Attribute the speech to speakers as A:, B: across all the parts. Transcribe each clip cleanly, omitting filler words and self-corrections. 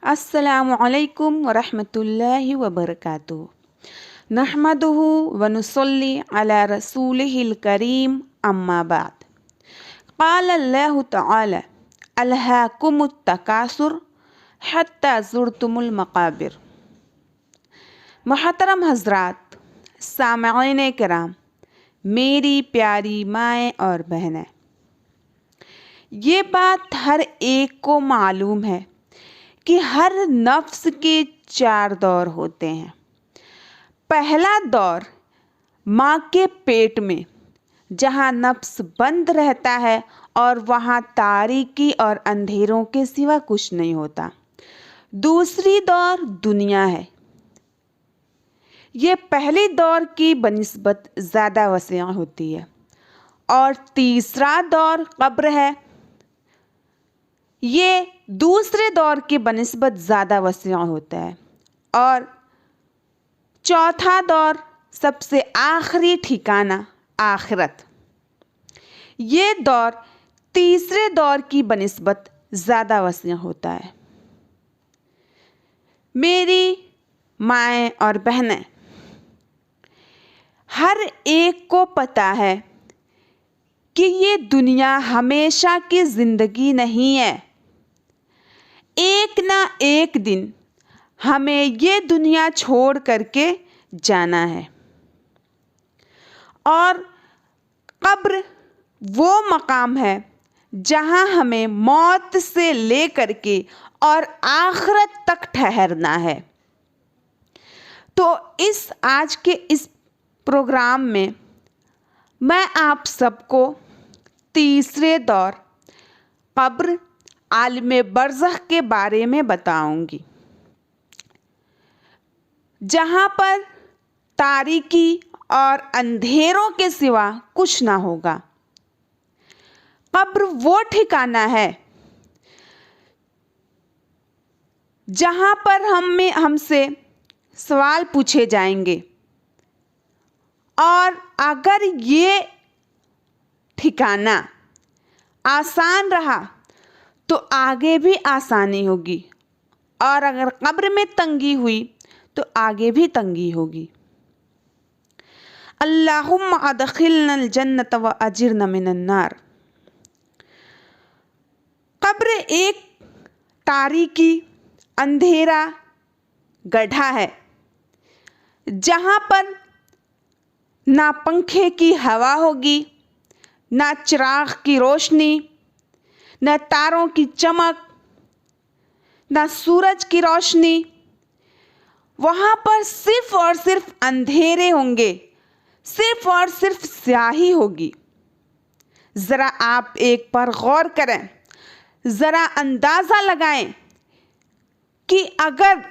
A: अस्सलामु अलैकुम वरहमतुल्लाहि वबरकातुहू। नहमदुहु व नुसल्ली अला रसूलिहिल करीम अम्मा बाद। क़ाल अल्लाहु तआला अलहाकुमुत तकासुर हत्ता ज़ुरतुमुल मक़ाबिर। मोहतरम हज़रात, सामईन किराम, मेरी प्यारी माएँ और बहनें, ये बात हर एक को मालूम है कि हर नफ्स के 4 दौर होते हैं। पहला दौर माँ के पेट में, जहाँ नफ्स बंद रहता है और वहाँ तारीकी और अंधेरों के सिवा कुछ नहीं होता। दूसरी दौर दुनिया है। ये पहले दौर की बनिस्बत ज़्यादा वसीअ होती है। और तीसरा दौर कब्र है। ये दूसरे दौर की बनिस्बत ज़्यादा वसीअ होता है। और चौथा दौर, सबसे आखिरी ठिकाना, आखिरत। ये दौर तीसरे दौर की बनिस्बत ज़्यादा वसीअ होता है। मेरी माएँ और बहनें, हर एक को पता है कि ये दुनिया हमेशा की ज़िंदगी नहीं है। एक ना एक दिन हमें ये दुनिया छोड़ करके जाना है। और कब्र वो मकाम है जहाँ हमें मौत से लेकर के और आखिरत तक ठहरना है। तो इस आज के इस प्रोग्राम में मैं आप सबको तीसरे दौर कब्र, आलिम बरज़ख के बारे में बताऊंगी, जहाँ पर तारीकी और अंधेरों के सिवा कुछ ना होगा। कब्र वो ठिकाना है जहाँ पर हमसे सवाल पूछे जाएंगे। और अगर ये ठिकाना आसान रहा तो आगे भी आसानी होगी, और अगर कब्र में तंगी हुई तो आगे भी तंगी होगी। अल्लाहुम्मा अदखिलनल जन्नत व अजिरना मिनन नार। कब्र एक तारीकी, अंधेरा गड्ढा है जहाँ पर ना पंखे की हवा होगी, ना चिराग की रोशनी, न तारों की चमक, न सूरज की रोशनी। वहाँ पर सिर्फ और सिर्फ अंधेरे होंगे, सिर्फ और सिर्फ स्याही होगी। ज़रा आप एक पर गौर करें, ज़रा अंदाज़ा लगाएं कि अगर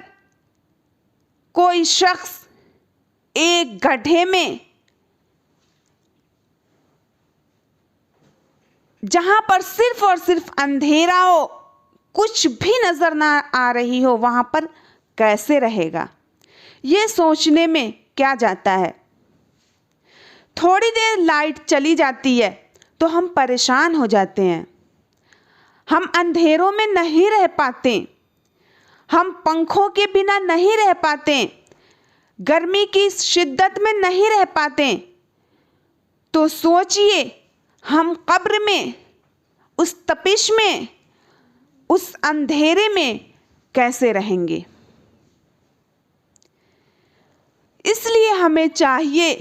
A: कोई शख्स एक गड्ढे में, जहाँ पर सिर्फ और सिर्फ अंधेरा हो, कुछ भी नज़र ना आ रही हो, वहाँ पर कैसे रहेगा? ये सोचने में क्या जाता है। थोड़ी देर लाइट चली जाती है तो हम परेशान हो जाते हैं। हम अंधेरों में नहीं रह पाते, हम पंखों के बिना नहीं रह पाते, गर्मी की शिद्दत में नहीं रह पाते। तो सोचिए, हम कब्र में, उस तपिश में, उस अंधेरे में कैसे रहेंगे। इसलिए हमें चाहिए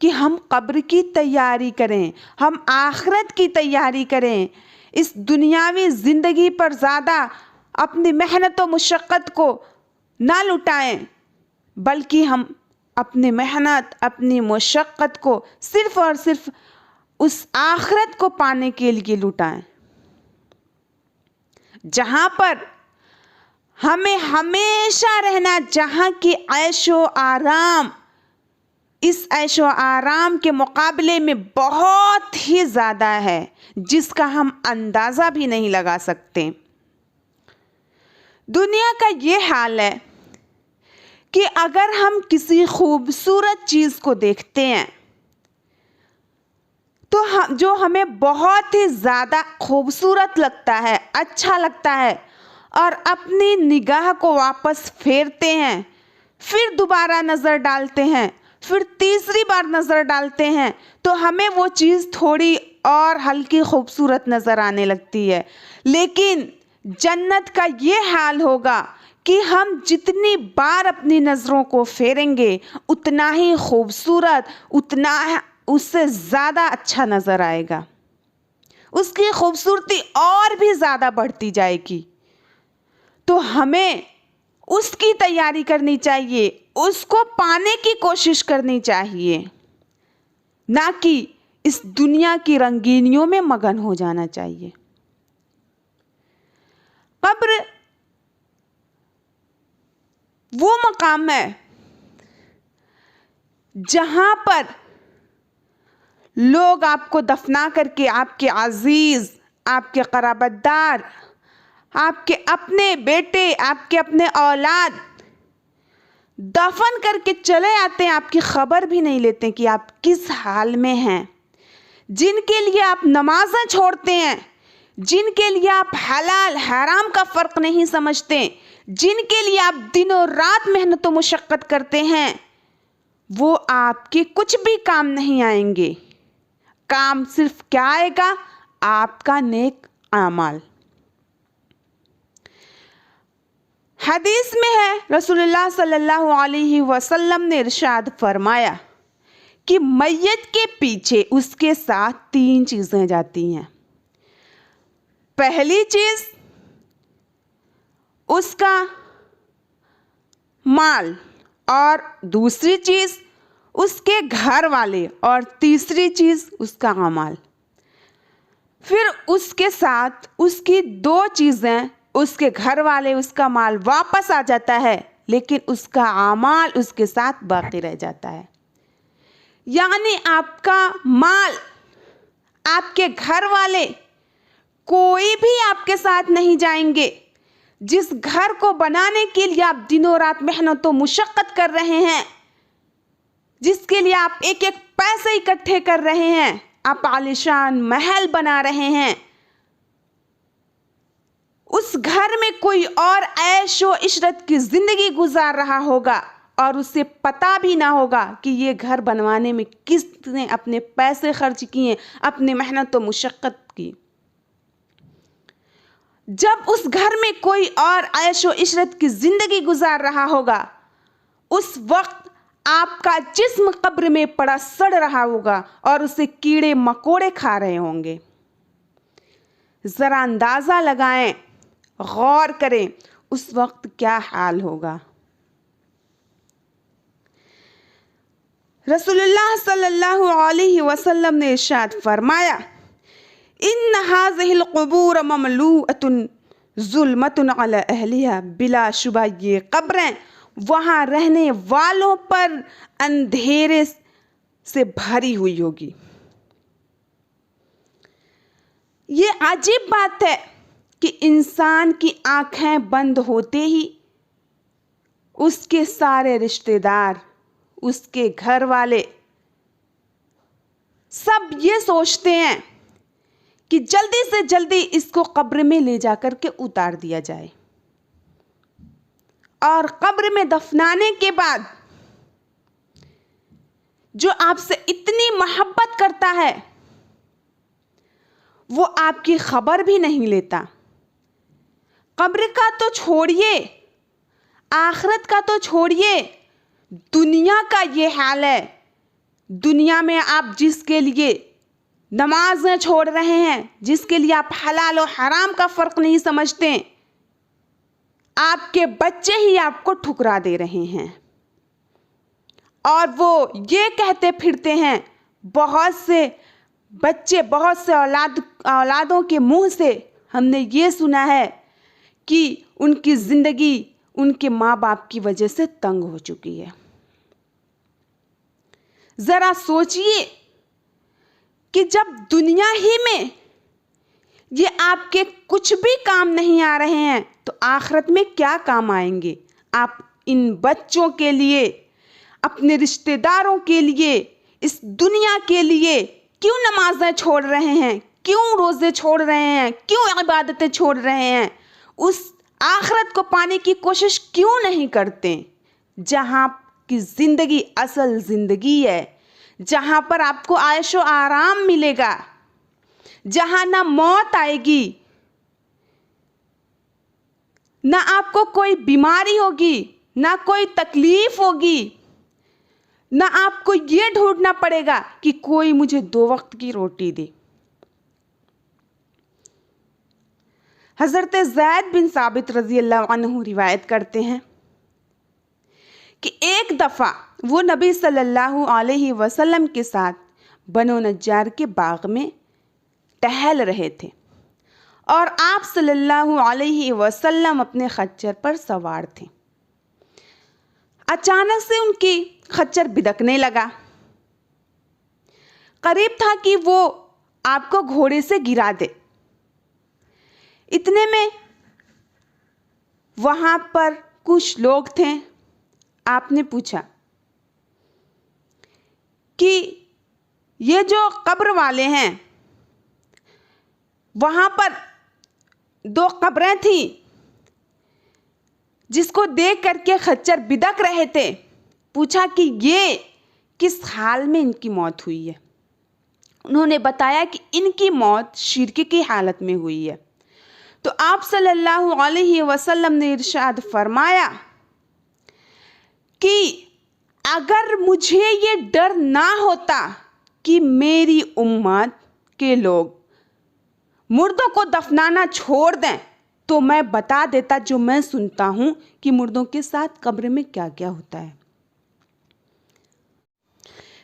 A: कि हम कब्र की तैयारी करें, हम आखिरत की तैयारी करें। इस दुनियावी ज़िंदगी पर ज़्यादा अपनी मेहनत और मुशक्क़त को ना लुटाएं, बल्कि हम अपनी मेहनत, अपनी मुशक्क़त को सिर्फ़ और सिर्फ उस आखिरत को पाने के लिए लुटाएं, जहाँ पर हमें हमेशा रहना, जहाँ की ऐशो आराम इस ऐशो आराम के मुकाबले में बहुत ही ज़्यादा है, जिसका हम अंदाज़ा भी नहीं लगा सकते। दुनिया का ये हाल है कि अगर हम किसी खूबसूरत चीज़ को देखते हैं तो जो हमें बहुत ही ज़्यादा खूबसूरत लगता है, अच्छा लगता है, और अपनी निगाह को वापस फेरते हैं, फिर दोबारा नज़र डालते हैं, फिर तीसरी बार नज़र डालते हैं, तो हमें वो चीज़ थोड़ी और हल्की खूबसूरत नज़र आने लगती है। लेकिन जन्नत का ये हाल होगा कि हम जितनी बार अपनी नज़रों को फेरेंगे उतना ही खूबसूरत, उतना उससे ज़्यादा अच्छा नज़र आएगा, उसकी खूबसूरती और भी ज़्यादा बढ़ती जाएगी। तो हमें उसकी तैयारी करनी चाहिए, उसको पाने की कोशिश करनी चाहिए, ना कि इस दुनिया की रंगीनियों में मगन हो जाना चाहिए। कब्र वो मकाम है जहां पर लोग आपको दफना करके आपके अजीज, आपके क़राबतदार, आपके अपने बेटे, आपके अपने औलाद दफन करके चले आते हैं, आपकी खबर भी नहीं लेते कि आप किस हाल में हैं। जिनके लिए आप नमाज़ें छोड़ते हैं, जिनके लिए आप हलाल हराम का फ़र्क नहीं समझते, जिनके लिए आप दिनों रात मेहनत व मुशक्क़त करते हैं, वो आपके कुछ भी काम नहीं आएंगे। काम सिर्फ क्या आएगा? आपका नेक आमाल। हदीस में है, रसूलुल्लाह सल्लल्लाहु अलैहि वसल्लम ने इरशाद फरमाया कि मैयत के पीछे उसके साथ 3 चीज़ें जाती हैं। पहली चीज़ उसका माल, और दूसरी चीज़ उसके घर वाले, और तीसरी चीज़ उसका अमाल। फिर उसके साथ उसकी 2 चीज़ें, उसके घर वाले, उसका माल वापस आ जाता है, लेकिन उसका अमाल उसके साथ बाकी रह जाता है। यानी आपका माल, आपके घर वाले कोई भी आपके साथ नहीं जाएंगे। जिस घर को बनाने के लिए आप दिनों रात मेहनत व मुशक्क़त कर रहे हैं, जिसके लिए आप एक एक पैसे इकट्ठे कर रहे हैं, आप आलीशान महल बना रहे हैं, उस घर में कोई और ऐशो इशरत की ज़िंदगी गुजार रहा होगा और उसे पता भी ना होगा कि ये घर बनवाने में किसने अपने पैसे खर्च किए, अपनी मेहनत व मुशक्क़त की। जब उस घर में कोई और ऐशो इशरत की ज़िंदगी गुजार रहा होगा, उस वक्त आपका जिस्म कब्र में पड़ा सड़ रहा होगा और उसे कीड़े मकोड़े खा रहे होंगे। ज़रा अंदाज़ा लगाएं, गौर करें, उस वक्त क्या हाल होगा। रसूलुल्लाह सल्लल्लाहु अलैहि वसल्लम ने इरशाद फरमाया, इन्न हाज़िहिल क़ुबूर ममलूअतुन ज़ुल्मतुन अला अहलिहा, बिलाशुबा ये कब्रें वहाँ रहने वालों पर अंधेरे से भरी हुई होगी। ये अजीब बात है कि इंसान की आंखें बंद होते ही उसके सारे रिश्तेदार, उसके घर वाले सब ये सोचते हैं कि जल्दी से जल्दी इसको कब्र में ले जाकर के उतार दिया जाए, और कब्र में दफनाने के बाद जो आपसे इतनी मोहब्बत करता है वो आपकी खबर भी नहीं लेता। कब्र का तो छोड़िए, आखिरत का तो छोड़िए, दुनिया का ये हाल है। दुनिया में आप जिसके लिए नमाज़ें छोड़ रहे हैं, जिसके लिए आप हलाल और हराम का फ़र्क नहीं समझते, आपके बच्चे ही आपको ठुकरा दे रहे हैं और वो ये कहते फिरते हैं, बहुत से बच्चे, बहुत से औलादों के मुंह से हमने ये सुना है कि उनकी ज़िंदगी उनके माँ बाप की वजह से तंग हो चुकी है। ज़रा सोचिए कि जब दुनिया ही में ये आपके कुछ भी काम नहीं आ रहे हैं तो आखिरत में क्या काम आएंगे। आप इन बच्चों के लिए, अपने रिश्तेदारों के लिए, इस दुनिया के लिए क्यों नमाज़ें छोड़ रहे हैं, क्यों रोज़े छोड़ रहे हैं, क्यों इबादतें छोड़ रहे हैं? उस आखिरत को पाने की कोशिश क्यों नहीं करते, जहाँ की ज़िंदगी असल ज़िंदगी है, जहाँ पर आपको आयशो आराम मिलेगा, जहाँ ना मौत आएगी, ना आपको कोई बीमारी होगी, ना कोई तकलीफ होगी, ना आपको ये ढूंढना पड़ेगा कि कोई मुझे 2 वक्त की रोटी दे। हज़रत ज़ैद बिन साबित रज़ी अल्लाह अन्हु रिवायत करते हैं कि एक दफ़ा वो नबी सल्लल्लाहु अलैहि वसल्लम के साथ बनो नज्जार के बाग में टहल रहे थे और आप सल्लल्लाहु अलैहि वसल्लम अपने खच्चर पर सवार थे। अचानक से उनकी खच्चर बिदकने लगा। करीब था कि वो आपको घोड़े से गिरा दे। इतने में वहाँ पर कुछ लोग थे। आपने पूछा कि ये जो कब्र वाले हैं, वहाँ पर 2 कब्रें थीं जिसको देख करके खच्चर बिदक रहे थे। पूछा कि ये किस हाल में इनकी मौत हुई है। उन्होंने बताया कि इनकी मौत शिर्क की हालत में हुई है। तो आप सल्लल्लाहु अलैहि वसल्लम ने इरशाद फरमाया कि अगर मुझे ये डर ना होता कि मेरी उम्मत के लोग मुर्दों को दफनाना छोड़ दें, तो मैं बता देता जो मैं सुनता हूं कि मुर्दों के साथ कब्र में क्या क्या होता है।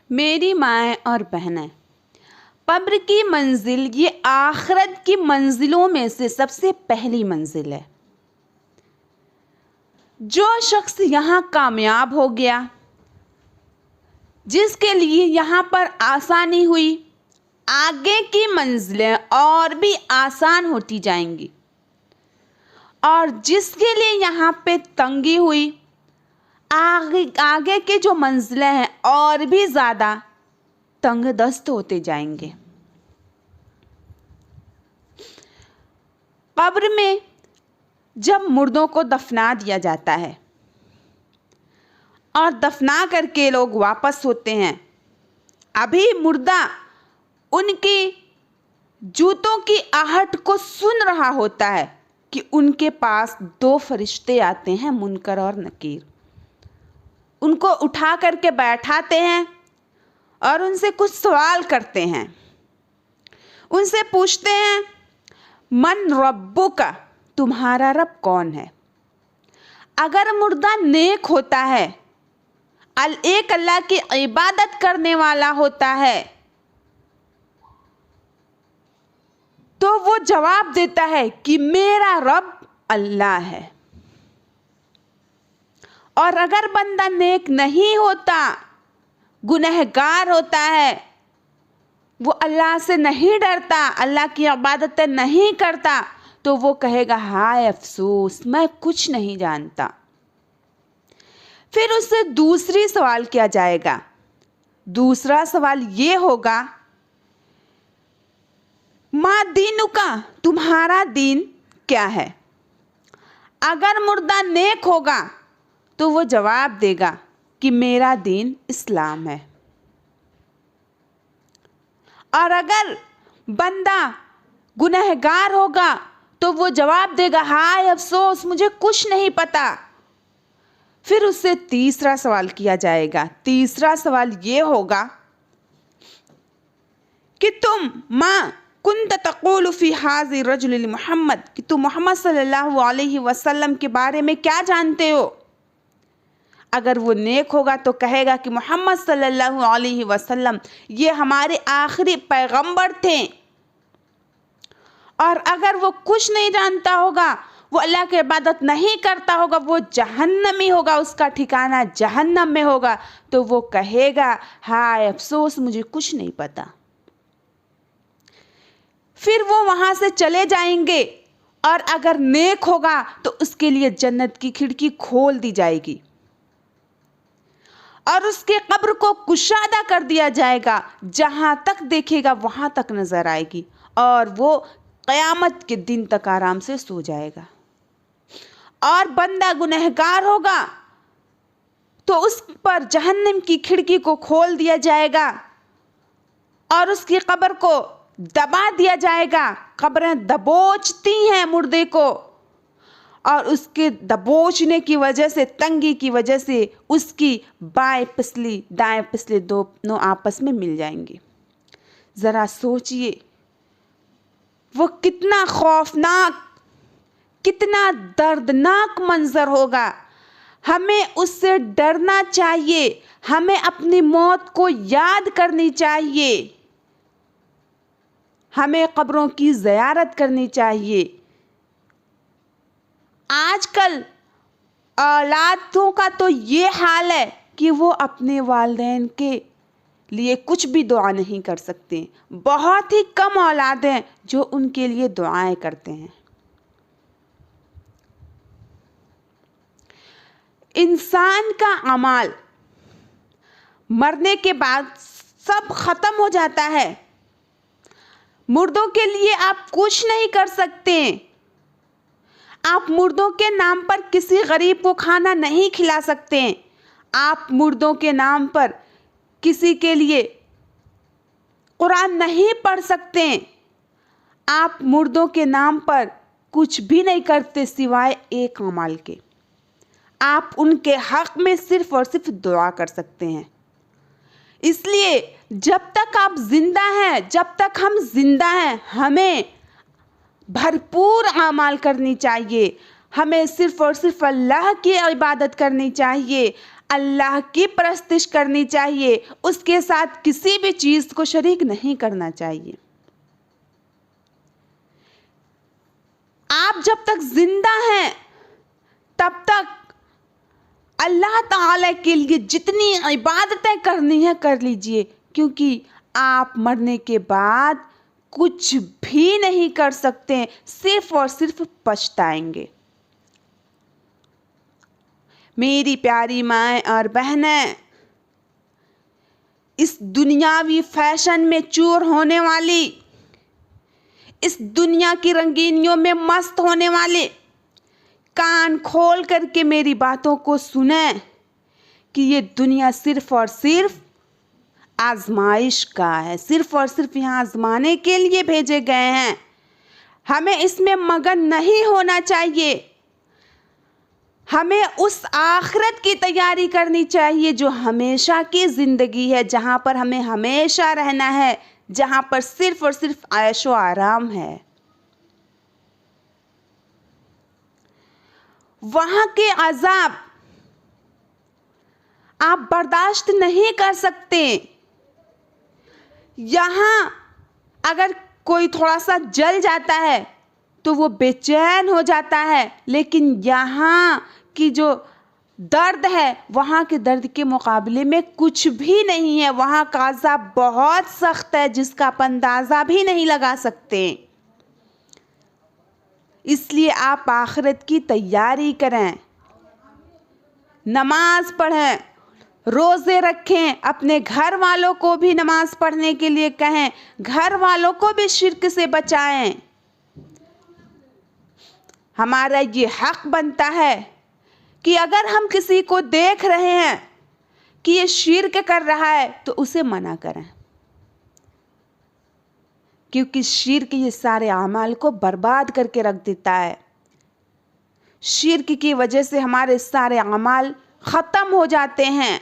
A: मेरी माएँ और बहनें, कब्र की मंजिल ये आखिरत की मंजिलों में से सबसे पहली मंजिल है। जो शख्स यहाँ कामयाब हो गया, जिसके लिए यहाँ पर आसानी हुई, आगे की मंजिलें और भी आसान होती जाएंगी, और जिसके लिए यहाँ पे तंगी हुई, आगे के जो मंजिलें हैं और भी ज़्यादा तंग दस्त होते जाएंगे। कब्र में जब मुर्दों को दफना दिया जाता है और दफना करके लोग वापस होते हैं, अभी मुर्दा उनकी जूतों की आहट को सुन रहा होता है कि उनके पास 2 फरिश्ते आते हैं, मुनकर और नकीर। उनको उठा करके बैठाते हैं और उनसे कुछ सवाल करते हैं। उनसे पूछते हैं, मन रब्बुका, तुम्हारा रब कौन है। अगर मुर्दा नेक होता है, एक अल्लाह की इबादत करने वाला होता है, तो वो जवाब देता है कि मेरा रब अल्लाह है। और अगर बंदा नेक नहीं होता, गुनहगार होता है, वो अल्लाह से नहीं डरता, अल्लाह की इबादत नहीं करता, तो वो कहेगा हाय अफसोस, मैं कुछ नहीं जानता। फिर उससे दूसरी सवाल किया जाएगा। दूसरा सवाल ये होगा, मा दीनुका, तुम्हारा दीन क्या है। अगर मुर्दा नेक होगा तो वो जवाब देगा कि मेरा दीन इस्लाम है। और अगर बंदा गुनहगार होगा तो वो जवाब देगा हाय अफसोस, मुझे कुछ नहीं पता। फिर उससे तीसरा सवाल किया जाएगा। तीसरा सवाल ये होगा कि तुम माँ कुंत तक़ूलु फ़ी हाज़ि रजुल मुहम्मद, कि तुम मोहम्मद सल्लल्लाहु अलैहि वसल्लम के बारे में क्या जानते हो। अगर वो नेक होगा तो कहेगा कि मोहम्मद सल्लल्लाहु अलैहि वसल्लम ये हमारे आखिरी पैगंबर थे। और अगर वो कुछ नहीं जानता होगा, वो अल्लाह की इबादत नहीं करता होगा, वो जहन्नमी होगा, उसका ठिकाना जहन्नम में होगा, तो वो कहेगा हाय अफसोस, मुझे कुछ नहीं पता। फिर वो वहाँ से चले जाएंगे और अगर नेक होगा तो उसके लिए जन्नत की खिड़की खोल दी जाएगी और उसके कब्र को कुशादा कर दिया जाएगा, जहाँ तक देखेगा वहाँ तक नज़र आएगी और वो क़यामत के दिन तक आराम से सो जाएगा। और बंदा गुनहगार होगा तो उस पर जहन्नम की खिड़की को खोल दिया जाएगा और उसकी कब्र को दबा दिया जाएगा। कब्रें दबोचती हैं मुर्दे को, और उसके दबोचने की वजह से, तंगी की वजह से उसकी बाएं पसली दाएं पसली दोनों आपस में मिल जाएंगी। ज़रा सोचिए वो कितना खौफनाक, कितना दर्दनाक मंजर होगा। हमें उससे डरना चाहिए, हमें अपनी मौत को याद करनी चाहिए, हमें कब्रों की ज़ियारत करनी चाहिए। आजकल औलादों का तो ये हाल है कि वो अपने वालिदैन के लिए कुछ भी दुआ नहीं कर सकते। बहुत ही कम औलाद हैं जो उनके लिए दुआएं करते हैं। इंसान का अमाल मरने के बाद सब खत्म हो जाता है। मुर्दों के लिए आप कुछ नहीं कर सकते। आप मुर्दों के नाम पर किसी गरीब को खाना नहीं खिला सकते। आप मुर्दों के नाम पर किसी के लिए कुरान नहीं पढ़ सकते। आप मुर्दों के नाम पर कुछ भी नहीं करते सिवाय एक अमाल के। आप उनके हक में सिर्फ और सिर्फ दुआ कर सकते हैं। इसलिए जब तक आप जिंदा हैं, जब तक हम जिंदा हैं, हमें भरपूर अमाल करनी चाहिए। हमें सिर्फ और सिर्फ अल्लाह की इबादत करनी चाहिए, अल्लाह की परस्तिश करनी चाहिए, उसके साथ किसी भी चीज़ को शरीक नहीं करना चाहिए। आप जब तक जिंदा हैं तब तक अल्लाह ताला के लिए जितनी इबादतें करनी है कर लीजिए, क्योंकि आप मरने के बाद कुछ भी नहीं कर सकते, सिर्फ और सिर्फ पछताएंगे। मेरी प्यारी माएँ और बहनें, इस दुनियावी फैशन में चूर होने वाली, इस दुनिया की रंगीनियों में मस्त होने वाले, कान खोल करके मेरी बातों को सुने कि ये दुनिया सिर्फ और सिर्फ आजमाइश का है, सिर्फ और सिर्फ यहाँ आजमाने के लिए भेजे गए हैं। हमें इसमें मगन नहीं होना चाहिए। हमें उस आखिरत की तैयारी करनी चाहिए जो हमेशा की ज़िंदगी है, जहाँ पर हमें हमेशा रहना है, जहाँ पर सिर्फ और सिर्फ ऐशो आराम है। वहाँ के अजाब आप बर्दाश्त नहीं कर सकते। यहाँ अगर कोई थोड़ा सा जल जाता है तो वो बेचैन हो जाता है, लेकिन यहाँ की जो दर्द है वहाँ के दर्द के मुकाबले में कुछ भी नहीं है। वहाँ का अज़ाब बहुत सख्त है जिसका आप अंदाज़ा भी नहीं लगा सकते। इसलिए आप आखिरत की तैयारी करें, नमाज पढ़ें, रोज़े रखें, अपने घर वालों को भी नमाज पढ़ने के लिए कहें, घर वालों को भी शिर्क से बचाएं। हमारा ये हक बनता है कि अगर हम किसी को देख रहे हैं कि ये शिर्क कर रहा है तो उसे मना करें, क्योंकि शिर्क ये सारे अमाल को बर्बाद करके रख देता है। शिर्क की वजह से हमारे सारे अमाल ख़त्म हो जाते हैं।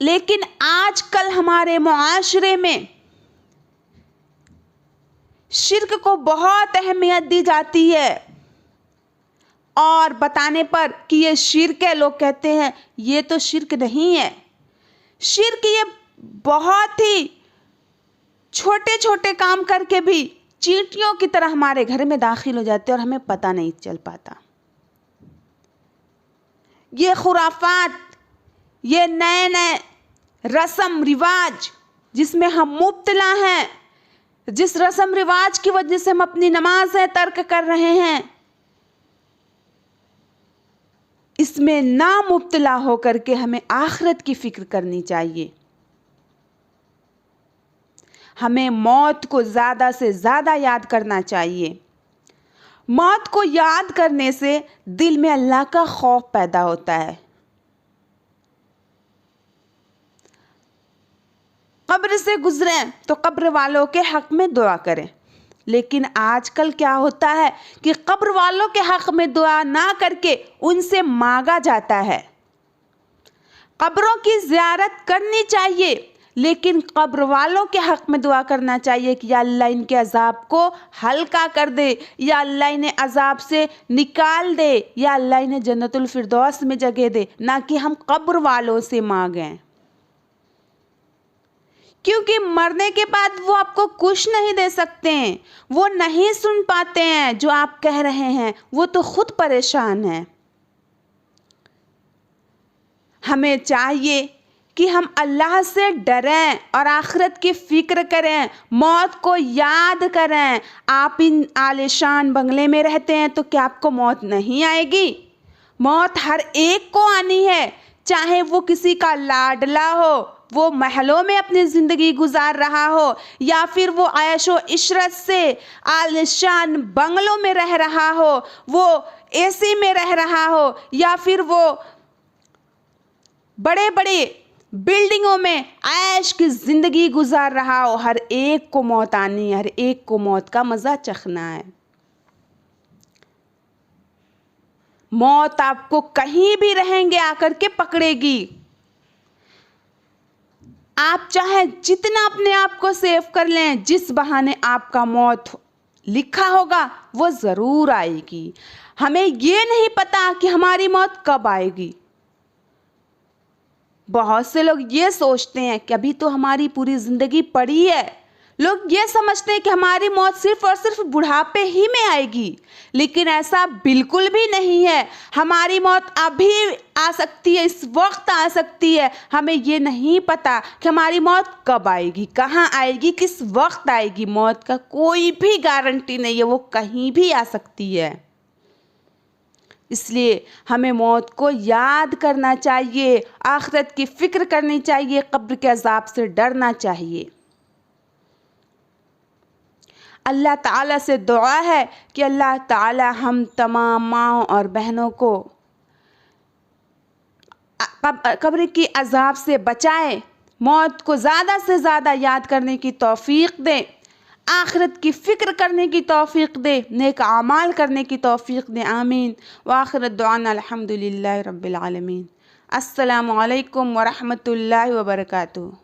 A: लेकिन आजकल हमारे मुआशरे में शिर्क को बहुत अहमियत दी जाती है, और बताने पर कि ये शिर्क है लोग कहते हैं ये तो शिर्क नहीं है। शिर्क ये बहुत ही छोटे छोटे काम करके भी चींटियों की तरह हमारे घर में दाखिल हो जाते हैं और हमें पता नहीं चल पाता। ये खुराफात, ये नए नए रस्म रिवाज जिसमें हम मुब्तला हैं, जिस रस्म रिवाज की वजह से हम अपनी नमाज़ें तर्क कर रहे हैं, इसमें ना मुब्तला होकर के हमें आखिरत की फिक्र करनी चाहिए। हमें मौत को ज़्यादा से ज़्यादा याद करना चाहिए। मौत को याद करने से दिल में अल्लाह का खौफ पैदा होता है। कब्र से गुजरें तो कब्र वालों के हक में दुआ करें। लेकिन आजकल क्या होता है कि कब्र वालों के हक में दुआ ना करके उनसे मांगा जाता है। कब्रों की ज़ियारत करनी चाहिए, लेकिन कब्र वालों के हक में दुआ करना चाहिए कि या अल्लाह इनके अजाब को हल्का कर दे, या अल्लाह इन्हें अजाब से निकाल दे, या अल्लाह इन्हें जन्नतुल फिरदौस में जगह दे, ना कि हम कब्र वालों से मांगें। क्योंकि मरने के बाद वो आपको कुछ नहीं दे सकते हैं, वो नहीं सुन पाते हैं जो आप कह रहे हैं, वो तो खुद परेशान हैं। हमें चाहिए कि हम अल्लाह से डरें और आखिरत की फ़िक्र करें, मौत को याद करें। आप इन आलीशान बंगले में रहते हैं तो क्या आपको मौत नहीं आएगी? मौत हर एक को आनी है, चाहे वो किसी का लाडला हो, वो महलों में अपनी ज़िंदगी गुजार रहा हो, या फिर वो ऐशो इशरत से आलीशान बंगलों में रह रहा हो, वो एसी में रह रहा हो, या फिर वो बड़े बड़े बिल्डिंगों में ऐश की ज़िंदगी गुजार रहा हो। हर एक को मौत आनी है, हर एक को मौत का मज़ा चखना है। मौत आपको कहीं भी रहेंगे आकर के पकड़ेगी। आप चाहे जितना अपने आप को सेव कर लें, जिस बहाने आपका मौत लिखा होगा वो ज़रूर आएगी। हमें ये नहीं पता कि हमारी मौत कब आएगी। बहुत से लोग ये सोचते हैं कि अभी तो हमारी पूरी ज़िंदगी पड़ी है। लोग ये समझते हैं कि हमारी मौत सिर्फ और सिर्फ बुढ़ापे ही में आएगी, लेकिन ऐसा बिल्कुल भी नहीं है। हमारी मौत अभी आ सकती है, इस वक्त आ सकती है। हमें ये नहीं पता कि हमारी मौत कब आएगी, कहाँ आएगी, किस वक्त आएगी। मौत का कोई भी गारंटी नहीं है, वो कहीं भी आ सकती है। इसलिए हमें मौत को याद करना चाहिए, आखिरत की फ़िक्र करनी चाहिए, कब्र के अज़ाब से डरना चाहिए। अल्लाह ताला से दुआ है कि अल्लाह ताला हम तमाम माँओं और बहनों को कब्र की अज़ाब से बचाए, मौत को ज़्यादा से ज़्यादा याद करने की तौफ़ीक़ दे, आखिरत की फ़िक्र करने की तौफ़ीक़ दे, नेक आमाल करने की तौफ़ीक़ दे। आमीन। व आखिर दुआना अल्हम्दुलिल्लाहि रब्बिल आलमीन। अस्सलामु अलैकुम व रहमतुल्लाहि व बरकातुहू।